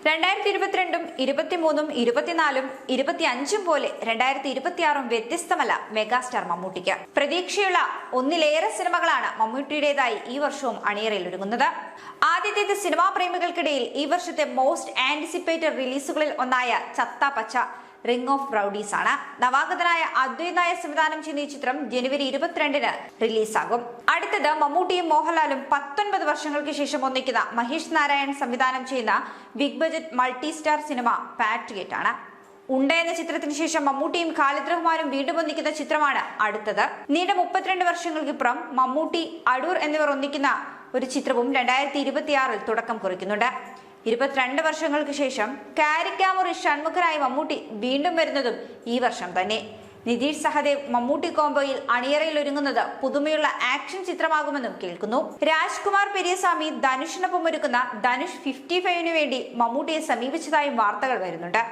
2022 23 24 25 പോലെ 2026 വ്യത്യസ്തമല്ല മെഗാസ്റ്റാർ മമ്മൂട്ടിക്ക്. പ്രതീക്ഷയുള്ള ഒന്നിലേറെ സിനിമകളാണ് മമ്മൂട്ടിയുടേതായി ഈ വർഷവും അണിയറയിൽ ഒരുങ്ങുന്നത്. ആദ്യത്തേത് സിനിമാ പ്രേമികൾക്കിടയിൽ ഈ വർഷത്തെ മോസ്റ്റ് ആന്റിസിപ്പേറ്റഡ് റിലീസുകളിൽ ഒന്നായ ചത്ത പച്ച റിംഗ് ഓഫ് റൗഡീസ് ആണ്. നവാഗതനായ അദ്വൈത് നായർ സംവിധാനം ചെയ്യുന്ന ഈ ചിത്രം ജനുവരി 22-ന് റിലീസാകും. അടുത്തത് മമ്മൂട്ടിയും മോഹൻലാലും 19 വർഷങ്ങൾക്ക് ശേഷം ഒന്നിക്കുന്ന മഹേഷ് നാരായൺ സംവിധാനം ചെയ്യുന്ന ബിഗ് ബജറ്റ് മൾട്ടി സ്റ്റാർ സിനിമ പാട്രിയറ്റ് ആണ്. ഉണ്ട എന്ന ചിത്രത്തിന് ശേഷം മമ്മൂട്ടിയും ഖാലിദ് റഹ്മാനും വീണ്ടും ഒന്നിക്കുന്ന ചിത്രമാണ് അടുത്തത്. നീണ്ട 32 വർഷങ്ങൾക്കിപ്പുറം മമ്മൂട്ടി, അടൂർ എന്നിവർ ഒന്നിക്കുന്ന ഒരു ചിത്രവും 2026-ൽ തുടക്കം കുറിക്കുന്നുണ്ട്. 22 വർഷങ്ങൾക്ക് ശേഷം കാരിക്കാമുറി ഷൺമുഖനായി മമ്മൂട്ടി വീണ്ടും വരുന്നതും ഈ വർഷം തന്നെ. നിതീഷ് സഹദേവ് മമ്മൂട്ടി കോംബോയിൽ അണിയറയിൽ ഒരുങ്ങുന്നത് പുതുമയുള്ള ആക്ഷൻ ചിത്രമാകുമെന്നും കേൾക്കുന്നു. രാജ്കുമാർ പെരിയസ്വാമി ധനുഷിനൊപ്പം ഒരുക്കുന്ന ധനുഷ് 55-ന് വേണ്ടി മമ്മൂട്ടിയെ സമീപിച്ചതായും വാർത്തകൾ വരുന്നുണ്ട്.